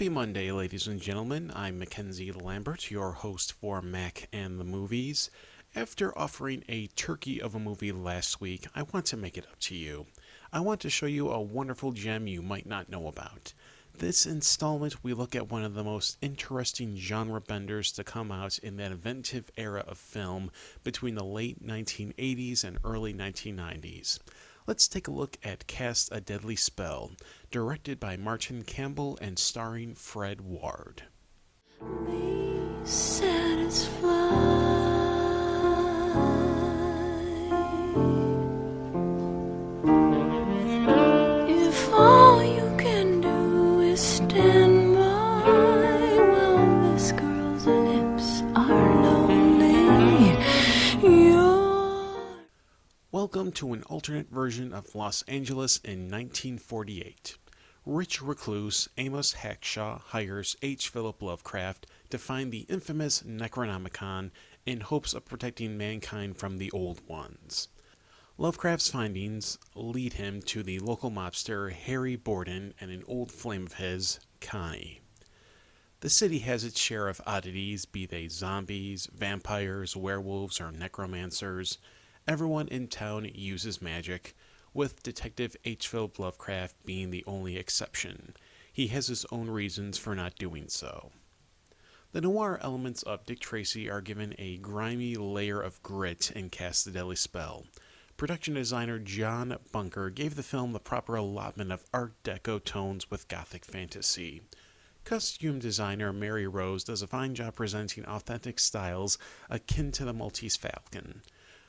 Happy Monday, ladies and gentlemen. I'm Mackenzie Lambert, your host for Mack and the Movies. After offering a turkey of a movie last week, I want to make it up to you. I want to show you a wonderful gem you might not know about. This installment, we look at one of the most interesting genre benders to come out in that inventive era of film between the late 1980s and early 1990s. Let's take a look at Cast a Deadly Spell, directed by Martin Campbell and starring Fred Ward. If all you can do is stand by while this girl's lips are lonely, Welcome to an alternate version of Los Angeles in 1948. Rich recluse Amos Hackshaw hires H. Philip Lovecraft to find the infamous Necronomicon in hopes of protecting mankind from the Old Ones. Lovecraft's findings lead him to the local mobster Harry Borden and an old flame of his, Connie. The city has its share of oddities, be they zombies, vampires, werewolves, or necromancers. Everyone in town uses magic, with Detective H. Philip Lovecraft being the only exception. He has his own reasons for not doing so. The noir elements of Dick Tracy are given a grimy layer of grit in Cast a Deadly Spell. Production designer John Bunker gave the film the proper allotment of Art Deco tones with gothic fantasy. Costume designer Mary Rose does a fine job presenting authentic styles akin to the Maltese Falcon.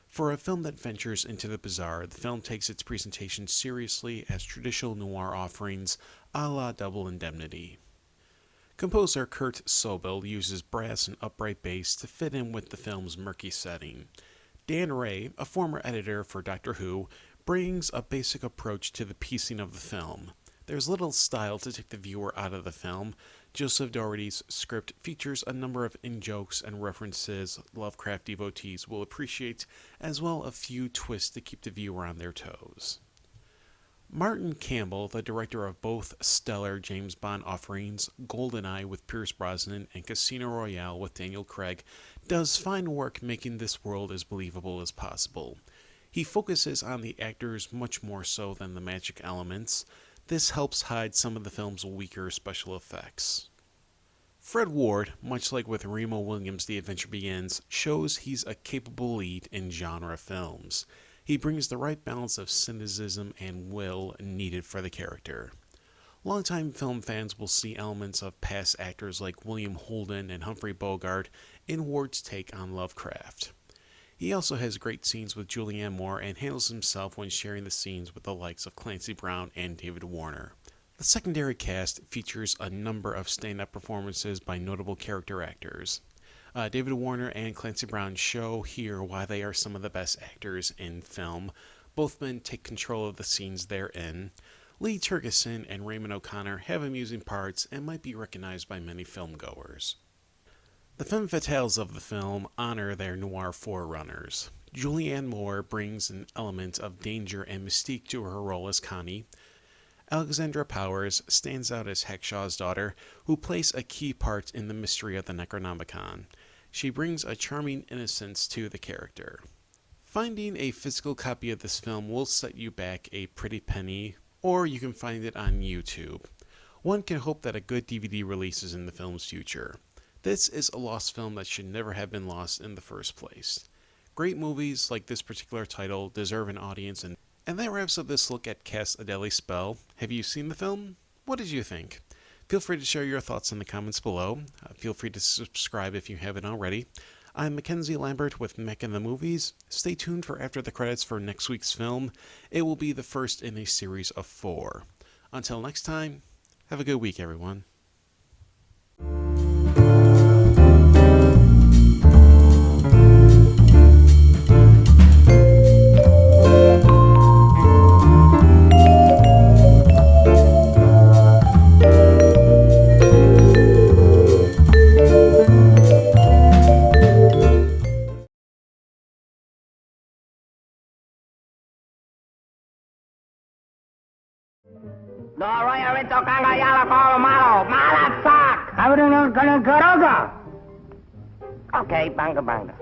For a film that ventures into the bizarre, the film takes its presentation seriously as traditional noir offerings a la Double Indemnity. Composer Kurt Sobel uses brass and upright bass to fit in with the film's murky setting. Dan Ray, a former editor for Doctor Who, brings a basic approach to the piecing of the film. There's little style to take the viewer out of the film. Joseph Doherty's script features a number of in-jokes and references Lovecraft devotees will appreciate, as well a few twists to keep the viewer on their toes. Martin Campbell, the director of both stellar James Bond offerings, GoldenEye with Pierce Brosnan and Casino Royale with Daniel Craig, does fine work making this world as believable as possible. He focuses on the actors much more so than the magic elements. This helps hide some of the film's weaker special effects. Fred Ward, much like with Remo Williams' The Adventure Begins, shows he's a capable lead in genre films. He brings the right balance of cynicism and will needed for the character. Longtime film fans will see elements of past actors like William Holden and Humphrey Bogart in Ward's take on Lovecraft. He also has great scenes with Julianne Moore and handles himself when sharing the scenes with the likes of Clancy Brown and David Warner. The secondary cast features a number of stand-up performances by notable character actors. David Warner and Clancy Brown show here why they are some of the best actors in film. Both men take control of the scenes they're in. Lee Tergesen and Raymond O'Connor have amusing parts and might be recognized by many filmgoers. The femme fatales of the film honor their noir forerunners. Julianne Moore brings an element of danger and mystique to her role as Connie. Alexandra Powers stands out as Hackshaw's daughter, who plays a key part in the mystery of the Necronomicon. She brings a charming innocence to the character. Finding a physical copy of this film will set you back a pretty penny, or you can find it on YouTube. One can hope that a good DVD release is in the film's future. This is a lost film that should never have been lost in the first place. Great movies like this particular title deserve an audience, and that wraps up this look at Cast a Deadly Spell. Have you seen the film? What did you think? Feel free to share your thoughts in the comments below. Feel free to subscribe if you haven't already. I'm Mackenzie Lambert with Mack and the Movies. Stay tuned for After the Credits for next week's film. It will be the first in a series of 4. Until next time, have a good week, everyone. Nora, you're into tocanga yala colo malo. Mala sock. Okay, banga banga.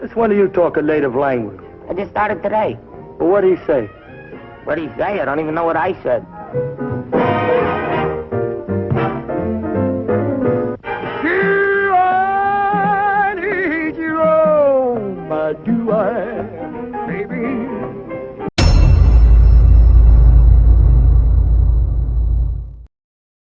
Since when do you talk a native language? I just started today. Well, what do you say? What do you say? I don't even know what I said.